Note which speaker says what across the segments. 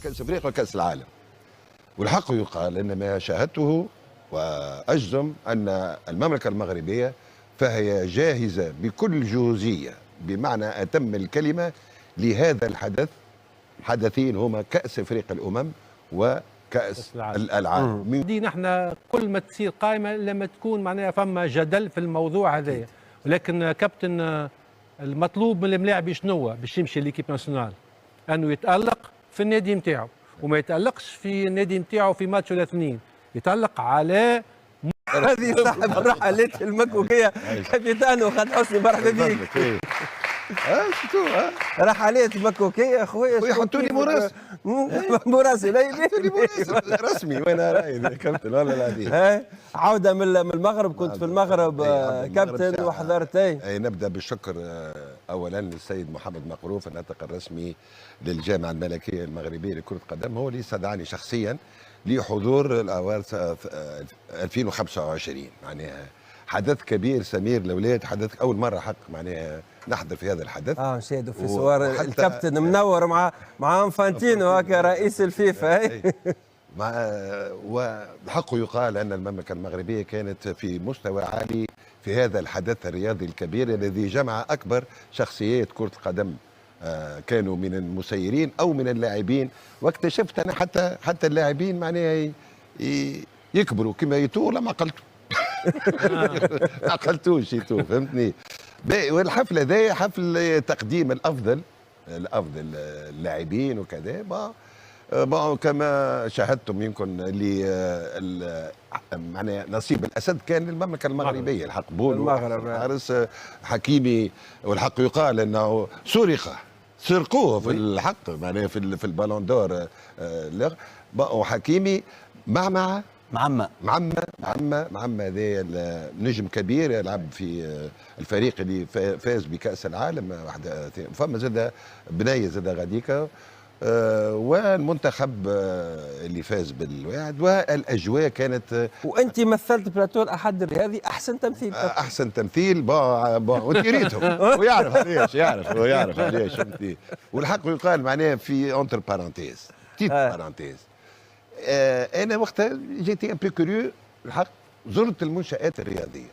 Speaker 1: كأس افريقيا وكأس العالم. والحق يقال ان ما شاهدته واجزم ان المملكه المغربيه فهي جاهزه بكل جوزيه بمعنى اتم الكلمه لهذا الحدث. حدثين هما كأس افريقيا الامم وكأس العالم.
Speaker 2: دي نحن كل ما تصير قائمه لما تكون معناها فما جدل في الموضوع هذايا، ولكن كابتن المطلوب من الملاعب شنو باش يمشي ليكيب ناسيونال؟ انه يتألق في النادي نتاعو وما يتألقش في النادي نتاعو في ماتش ولا اثنين، يتألق على
Speaker 3: هذه صاحب الرحلات المكوكيه كابيتانو خالد حسني، مرحبا بك.
Speaker 1: شفتوا
Speaker 3: رحلات مكوكيه خويا
Speaker 1: ويحطوا لي مراسل
Speaker 3: مراسل
Speaker 1: رسمي. وانا رايي كابتن والله العظيم.
Speaker 3: عوده من المغرب، كنت في المغرب كابتن وحضرت.
Speaker 1: نبدا بالشكر اولا للسيد محمد مقروف الناطق الرسمي للجامعه الملكيه المغربيه لكره القدم، هو اللي استدعاني شخصيا لحضور الاوارث 2025. معناها حدث كبير سمير الاولاد، حدث اول مره حق معناها نحضر في هذا الحدث.
Speaker 3: نشاهدوا في صور الكابتن منور مع انفانتينو هكا رئيس الفيفا.
Speaker 1: وحق يقال ان المملكه المغربيه كانت في مستوى عالي في هذا الحدث الرياضي الكبير الذي جمع اكبر شخصيات كره القدم، كانوا من المسيرين او من اللاعبين. واكتشفت انا حتى اللاعبين معناها يكبروا كما يتو ولا ما عقلتوا. ما عقلتوش يتو، فهمتني. والحفله ذي حفل تقديم الافضل اللاعبين وكذا. كما شاهدتم يمكن اللي معناها نصيب الاسد كان للمملكه المغربيه. الحق بولو حارس حكيمي، والحق يقال انه سرقوه في الحق معناها في البالون دور. وحكيمي معمى هذا نجم كبير يلعب في الفريق اللي فاز بكأس العالم واحدة. فما زاد بنية زاد غاديكا، والمنتخب اللي فاز بالواحد. والاجواء كانت
Speaker 3: وانت مثلت بلاتو الاحد الرياضي احسن تمثيل.
Speaker 1: احسن تمثيل وانت ريتهم ويعرف علاش فهمتي. والحق يقال معناها في اونتر بارانتيز بارانتيز. انا وقتها جيت ان بي كوريو الحق، زرت المنشآت الرياضيه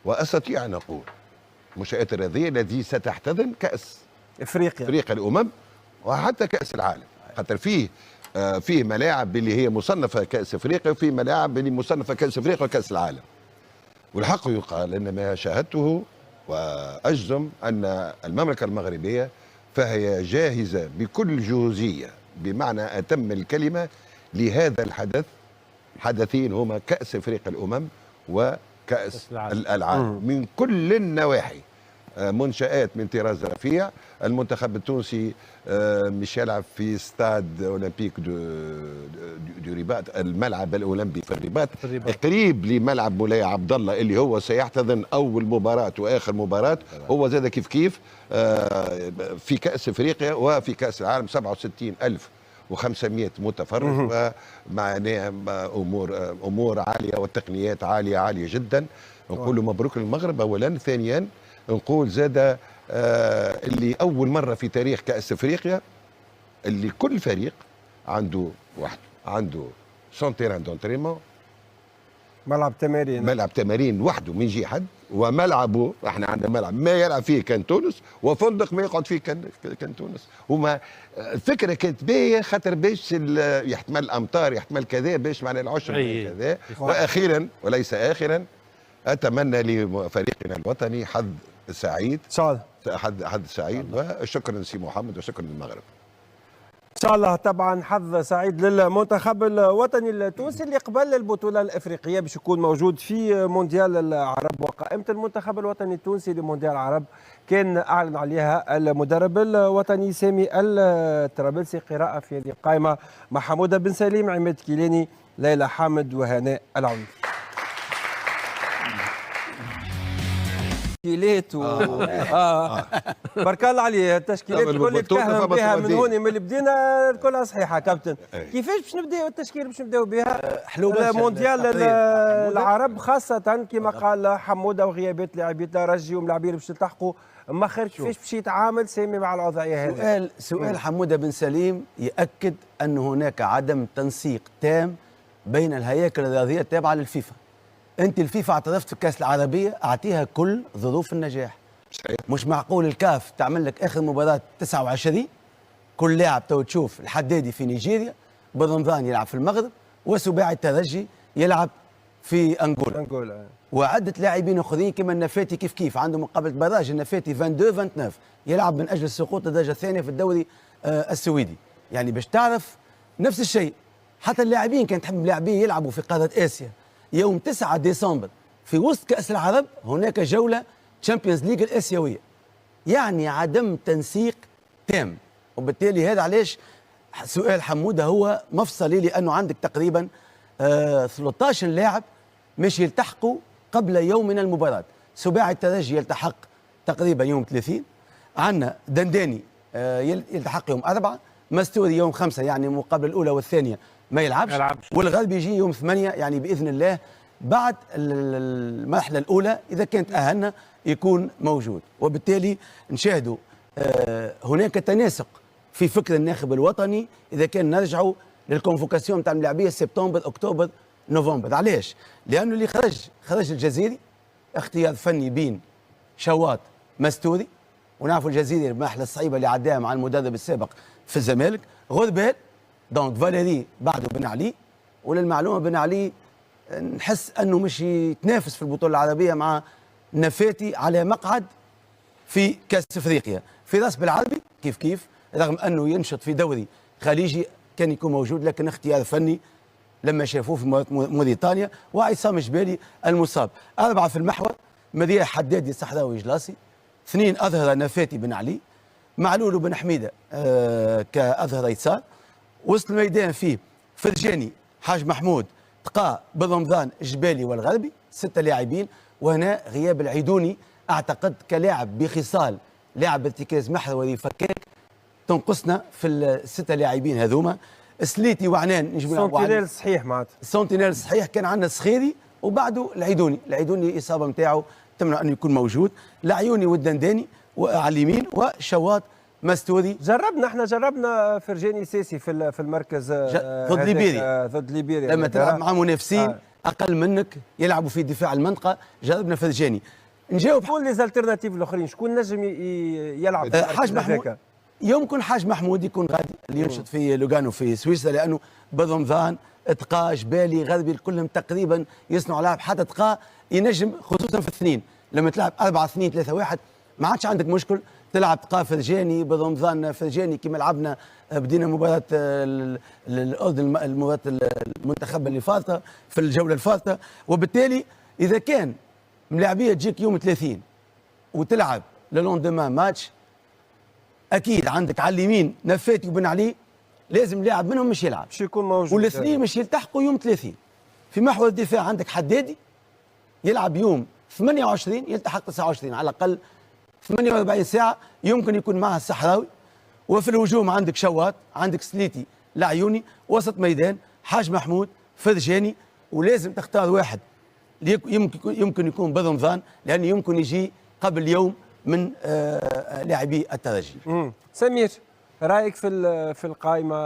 Speaker 1: واستطيع ان اقول المنشآت الرياضيه التي ستحتضن كأس افريقيا الامم وحتى كأس العالم، خاطر فيه ملاعب اللي هي مصنفه كأس افريقيا وفي ملاعب اللي مصنفه كأس افريقيا وكأس العالم. والحق يقال ان ما شاهدته واجزم ان المملكه المغربيه فهي جاهزه بكل جوزيه بمعنى اتم الكلمه لهذا الحدث. حدثين هما كأس افريقيا الامم وكأس العالم من كل النواحي. منشآت من طراز رفيع. المنتخب التونسي مش يلعب في استاد اولمبيك دو رباط، الملعب الاولمبي في الرباط، قريب لملعب مولاي عبد الله اللي هو سيحتضن اول مباراه واخر مباراه. هو زاد كيف في كأس افريقيا وفي كأس العالم. 67,500 متفرج، ومعناها امور عاليه والتقنيات عاليه جدا. نقول مبروك للمغرب اولا. ثانيا نقول زاد اللي اول مره في تاريخ كأس افريقيا اللي كل فريق عنده سون تيران دونترينمون، ملعب تمارين وحده من جهه، وملعبه احنا عندنا ملعب ما يلعب فيه كان تونس، وفندق ما يقعد فيه كان تونس. هما الفكره كانت باهيه خاطر باش يحتمل امطار يحتمل كذا باش معناها العشر كذا. واخيرا وليس اخرا اتمنى لفريقنا الوطني حظ سعيد ان شاء الله، حظ سعيد. وشكرا سي محمد وشكرا للمغرب
Speaker 3: ان شاء الله. طبعا حظ سعيد للمنتخب الوطني التونسي اللي قبل البطوله الافريقيه باش يكون موجود في مونديال العرب. وقائمه المنتخب الوطني التونسي لمونديال العرب كان اعلن عليها المدرب الوطني سامي الطرابلسي. قراءه في هذه القائمه مع حموده بن سليم، عماد كيلاني، ليلى حامد، وهناء العوني. تشكيلات بارك الله عليه التشكيلات الكل يتفهم بها من هون من اللي بدينا كلها صحيحه كابتن. كيفاش باش نبداو التشكيل باش نبداو بها مونديال العرب خاصه كما قال حموده وغيابات لاعبي الترجي وملاعبين باش تلتحقوا مخر كيفاش باش يتعامل سامي مع الوضعيه هذه؟
Speaker 4: سؤال حموده بن سليم يؤكد ان هناك عدم تنسيق تام بين الهياكل الرياضيه التابعه للفيفا. انت الفيفا اعترفت في كاس العربيه اعطيها كل ظروف النجاح.
Speaker 1: صحيح.
Speaker 4: مش معقول الكاف تعمل لك اخر مباراه 29 كل لاعب تو تشوف الحدادي في نيجيريا، برمضان يلعب في المغرب، وسباعي الترجي يلعب في انغولا. وعده لاعبين اخرين كما النفاتي كيف عنده مقابله براج النفاتي 22 29 يلعب من اجل السقوط للدرجه الثانيه في الدوري السويدي. يعني باش تعرف نفس الشيء حتى اللاعبين كانت تحب اللاعبين يلعبوا في قاره اسيا يوم 9 ديسمبر في وسط كاس العرب هناك جوله تشامبيونز ليج الاسيويه. يعني عدم تنسيق تام، وبالتالي هذا علاش سؤال حموده هو مفصلي، لانه عندك تقريبا 13 لاعب مش يلتحقوا قبل يوم من المباراه. سباعي الترجي يلتحق تقريبا يوم 30، عندنا دنداني يلتحق يوم 4، مستوري يوم 5 يعني المقابله الاولى والثانيه ما يلعبش. والغرب يجي يوم 8 يعني باذن الله بعد المرحله الاولى اذا كانت اهلنا يكون موجود. وبالتالي نشاهدوا هناك تناسق في فكر الناخب الوطني اذا كان نرجعوا للكونفوكاسيون نتاع الملاعبيه سبتمبر اكتوبر نوفمبر. علاش؟ لانه اللي خرج الجزيري اختيار فني بين شواط مستوري، ونعرفوا الجزيري المرحله الصعيبه اللي عداها مع المدرب السابق في الزمالك، غربال دونك فاليري بعده بن علي. وللمعلومه بن علي نحس انه مش يتنافس في البطوله العربيه مع نفاتي على مقعد في كاس افريقيا. فراس بالعربي كيف رغم انه ينشط في دوري خليجي كان يكون موجود، لكن اختيار فني لما شافوه في موريتانيا. وعصام جبالي المصاب. 4 في المحور مذيع حدادي صحراوي جلاسي، 2 اظهر نفاتي بن علي، معلول بن حميده كاظهر يسار. وسط الميدان فيه فرجاني حاج محمود تقاء بالرمضان جبالي والغربي، 6 لاعبين. وهنا غياب العيدوني اعتقد كلاعب بخصال لاعب ارتكاز محوري فكاك تنقصنا في ال6 لاعبين هذوما. سليتي وعنان نجم
Speaker 3: سونتينيل صحيح معناتها
Speaker 4: سونتينيل صحيح. كان عندنا الصخيري وبعده العيدوني الاصابه نتاعو تمنع انه يكون موجود. العيوني والدنداني على اليمين وشواط مستوري.
Speaker 3: جربنا فرجاني ساسي في المركز ضد ليبيريا
Speaker 4: لما تلعب مع منافسين اقل منك يلعبوا في دفاع المنطقه. جربنا فرجاني. نجاوب
Speaker 3: شكون لي زالتيرناتيف الاخرين؟ شكون نجم يلعب؟
Speaker 4: حاج محمود يمكن حاج محمود يكون غادي اللي ينشط في لوغانو في سويسرا، لانه برمضان تقا جبالي غربي كلهم تقريبا يصنعوا لعب. حتى تقا ينجم خصوصا في الاثنين لما تلعب 4-2-3-1 ما عادش عندك مشكل تلعب تقا فرجاني برمضان فرجاني كما لعبنا بدينا مباراه الاردن المباراه المنتخب اللي فاتت في الجوله الفاتته. وبالتالي اذا كان ملاعبيه تجيك يوم 30 وتلعب للوندومان ماتش، اكيد عندك على اليمين نفاتي وبن علي لازم لاعب منهم مش يلعب،
Speaker 3: مش يكون موجود،
Speaker 4: والاثنين مش يلتحقوا يوم 30. في محور الدفاع عندك حدادي يلعب يوم 28 يلتحق 29 على الاقل 48 ساعه يمكن يكون معها الصحراوي. وفي الهجوم عندك شواط، عندك سليتي العيوني، وسط ميدان حاج محمود فرجاني. ولازم تختار واحد يمكن يكون برمضان لانه يمكن يجي قبل يوم من لاعبي الترجي.
Speaker 3: سمير رايك في القائمه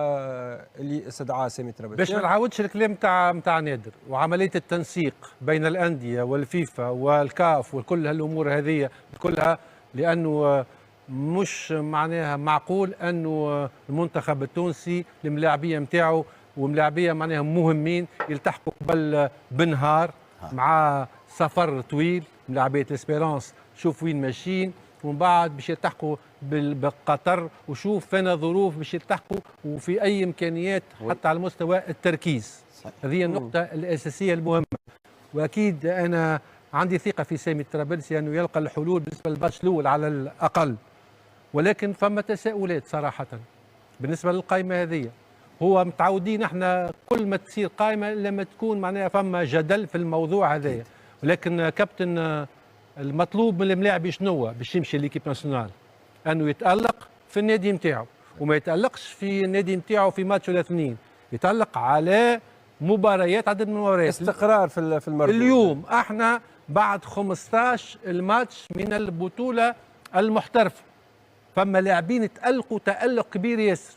Speaker 3: اللي استدعاها سامي ترابلسي؟
Speaker 2: باش ما نعاودش الكلام تاع نادر وعمليه التنسيق بين الانديه والفيفا والكاف وكل هالامور هذه كلها، لانه مش معناها معقول انه المنتخب التونسي الملاعبيه نتاعو وملاعبيه معناها مهمين يلتحقوا قبل بنهار مع سفر طويل ملاعبيه الاسبيرانس شوف وين ماشيين، ومن بعد باش يلتحقوا بقطر وشوف فينا ظروف باش يلتحقوا وفي اي امكانيات حتى على مستوى التركيز. هذه النقطه الاساسيه المهمه، واكيد انا عندي ثقه في سامي الترابلسي انه يلقى الحلول بالنسبه للباتش الاول على الاقل. ولكن فما تساؤلات صراحه بالنسبه للقائمه هذه. هو متعودين احنا كل ما تصير قائمه لما تكون معناها فما جدل في الموضوع هذايا، ولكن كابتن المطلوب من الملاعب شنو باش يمشي ليكيب ناسيونال؟ انه يتالق في النادي نتاعو، وما يتالقش في النادي نتاعو في ماتش ولا اثنين، يتالق على مباريات، عدد من المباريات،
Speaker 3: استقرار في المردود.
Speaker 2: اليوم احنا بعد 15 الماتش من البطوله المحترفه، فما لاعبين تالقوا تالق كبير ياسر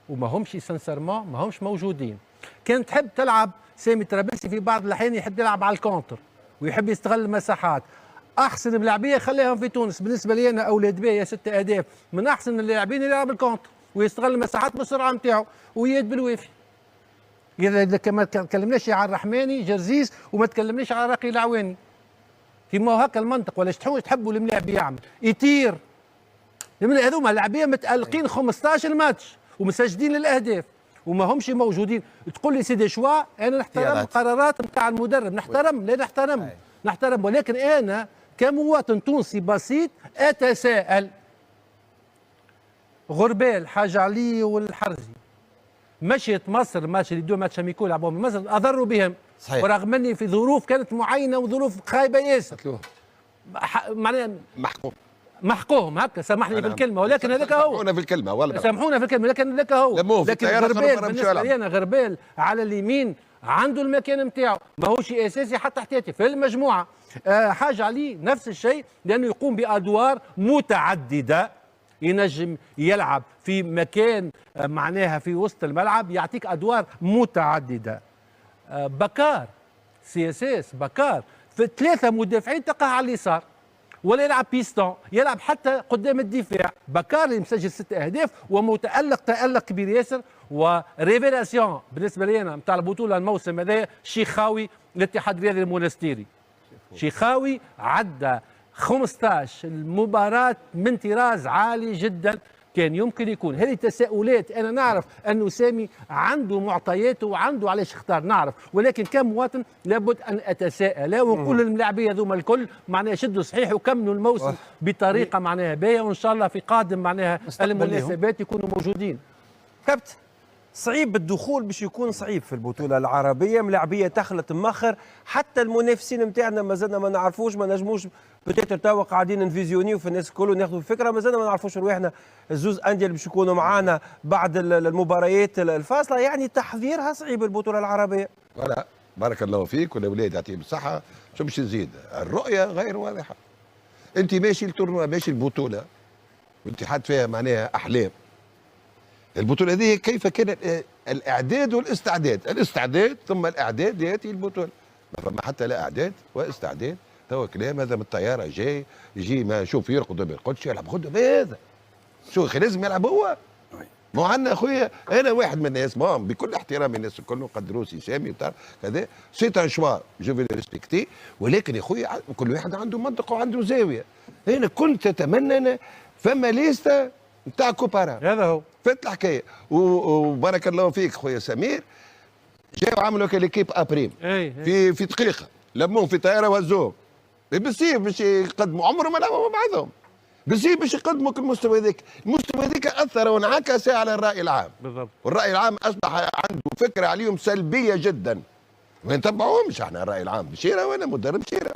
Speaker 2: وما همش سانسيرمون ما همش موجودين. كان تحب تلعب سامي ترابلسي في بعض الاحيان يحب يلعب على الكونتر ويحب يستغل المساحات. احسن ملاعبيه خليهم في تونس، بالنسبه لي انا اولاد بيا 6 اهداف من احسن اللاعبين يلعب الكونتر ويستغل المساحات بالسرعه نتاعو ويد بالوافي. اذا ما تكلمناش على الرحماني جرزيز وما تكلمناش على راقي العواني، كيما هكا المنطق. ولا تحبوا الملاعب يعمل يطير هذوما اللاعبيه متالقين 15 ماتش ومسجلين الاهداف وما همش موجودين. تقول لي سيدي شوا، انا نحترم القرارات نتاع المدرب، نحترم لا نحترم، ولكن انا كمواطن تونسي بسيط اتساءل. غربال حاج علي والحرزي مشيت مصر ماتش اللي دو ماتش اميكو لعبوا من مصر اضروا بهم،
Speaker 4: صحيح.
Speaker 2: ورغم اني في ظروف كانت معينه وظروف خايبه ياسر معناها محقوهم هكا، سامحني بالكلمه، ولكن هذاك هو.
Speaker 1: سامحونا في الكلمه والله،
Speaker 2: سامحونا في الكلمه، لكن هذاك هو. لكن غربال بالنسبه لي انا، غربال على اليمين عنده المكان نتاعو، ماهوش اساسي حتى احتياطي في المجموعه. حاج علي نفس الشيء، لانه يقوم بادوار متعدده، ينجم يلعب في مكان معناها في وسط الملعب، يعطيك ادوار متعدده. بكار سي اس اس بكار في 3 مدافعين تلقاه على اليسار، ولا يلعب بيستون، يلعب حتى قدام الدفاع. بكار اللي مسجل 6 اهداف ومتالق تالق كبير ياسر. وريفيلاسيون بالنسبه لي انا نتاع البطوله الموسم هذا شيخاوي الاتحاد الرياضي المونستيري. شيخاوي عدى 15 مباراة من طراز عالي جدا، كان يمكن يكون. هذه تساؤلات، انا نعرف انه سامي عنده معطياته وعنده علاش اختار، نعرف، ولكن كمواطن لابد ان اتساءل ونقول للملاعبيه هذوما الكل معناها شدوا صحيح وكملوا الموسم بطريقه معناها باهيه، وان شاء الله في قادم معناها المناسبات يكونوا موجودين.
Speaker 3: كابتن صعيب الدخول باش يكون صعيب في البطوله العربيه، ملاعبيه تخلط مخر، حتى المنافسين نتاعنا مازلنا ما نعرفوش، ما نجموش بتيتر توا قاعدين نفيزيونيو في الناس الكل وناخذوا فكره، مازلنا ما نعرفوش رواحنا الزوز انديه اللي باش يكونوا معانا بعد المباريات الفاصله، يعني تحضيرها صعيب البطوله العربيه.
Speaker 1: ولا بارك الله فيك والاولاد يعطيهم الصحه. شو باش نزيد؟ الرؤيه غير واضحه. انت ماشي التورنوا، ماشي البطوله وانت حاط فيها معناها احلام. البطوله هذه كيف كان الاعداد والاستعداد، الاستعداد ثم الاعداد ياتي البطوله. ما فما حتى لا اعداد واستعداد. توا كلام هذا من الطياره جاي يجي ما شوف يرقد ما يرقدش، يلعب غدوه هذا شو لازم يلعب هو. مو عندنا اخويا، انا واحد من الناس بكل احترام الناس الكل نقدروا سي سامي وتعرف كذا، سي ان شوا جو في ريسبكتي، ولكن يا اخويا كل واحد عنده منطقه وعنده زاويه. انا كنت اتمنى أنا فما ليستا نتاع كوبارا،
Speaker 2: هذا هو
Speaker 1: فات الحكايه. وبارك الله فيك خويا سمير، جاوا عملوا كليكيب ابريم في دقيقه، لموهم في طياره وهزوهم بالسيف باش يقدموا، عمرهم ما لعبوا مع بعضهم بالسيف باش يقدموا المستوى هذاك. المستوى هذاك اثر وانعكس على الراي العام
Speaker 2: بالضبط،
Speaker 1: والراي العام اصبح عنده فكره عليهم سلبيه جدا، ما نتبعوهمش احنا الراي العام بشيره، وانا مدرب شيره.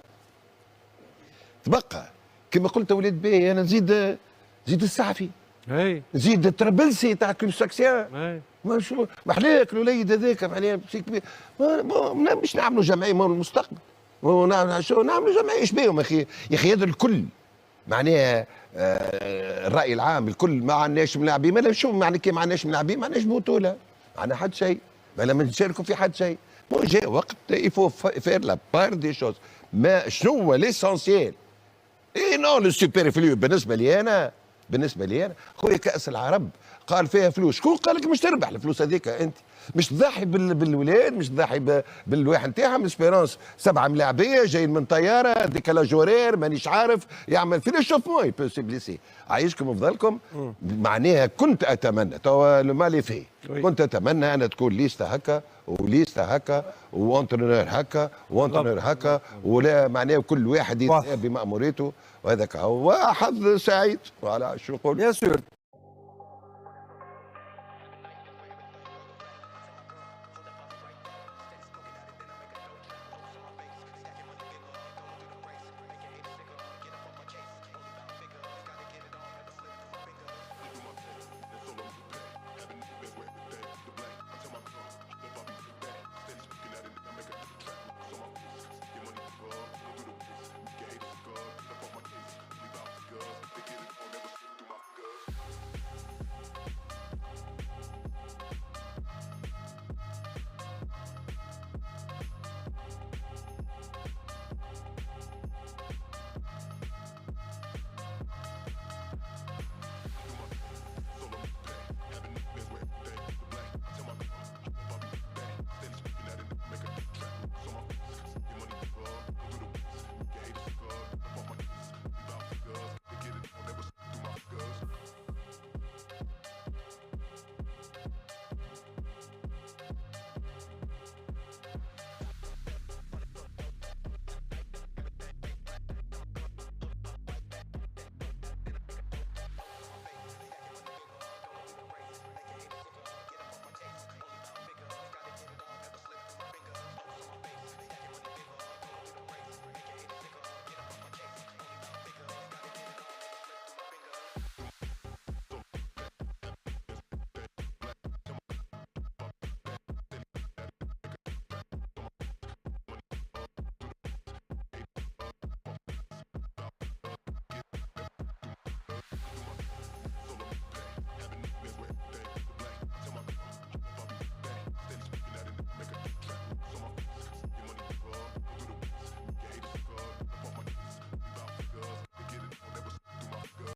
Speaker 1: تبقى كما قلت اولاد بيه، انا نزيد السعفي، نزيد التربلسي تاع كونستراكسيون، ما محلاك الوليد هذاك معناها كبير. مش نعملوا جمعيه مول المستقبل، نعملوا جمعيه ايش بيهم يا اخي هذا الكل معناها الراي العام الكل ما عندناش ملاعبين، ما شو معنى كي ما عندناش ملاعبين؟ ما عندناش بطوله، ما عندنا حد شيء، ما لما نشاركوا في حد شيء. جاء وقت يفو فير لا بار دي شوز. ما شنو هو ليسونسيال؟ اي نو لو سوبيرفلو بالنسبه لي انا خويا كاس العرب قال فيها فلوس، شكون قال لك مش تربح الفلوس هذيك؟ انت مش تضحي بالولاد، مش تضحي بالواحد نتاعهم. اسبيرونس 7 ملاعبيه جايين من طياره ديكالاج هورير مانيش عارف يعمل في الشوفمون يبو سي بليسي. عايشكم وفضلكم. معناها كنت اتمنى توا لو مالي فيه، كنت اتمنى ان تكون ليستا هكا وليستا هكا وانترونور هكا وانترونور هكا، ولا معناه كل واحد يتابع بمأموريته، وهذاك هو حظ سعيد. وعلى شو نقول؟
Speaker 3: بيان سور.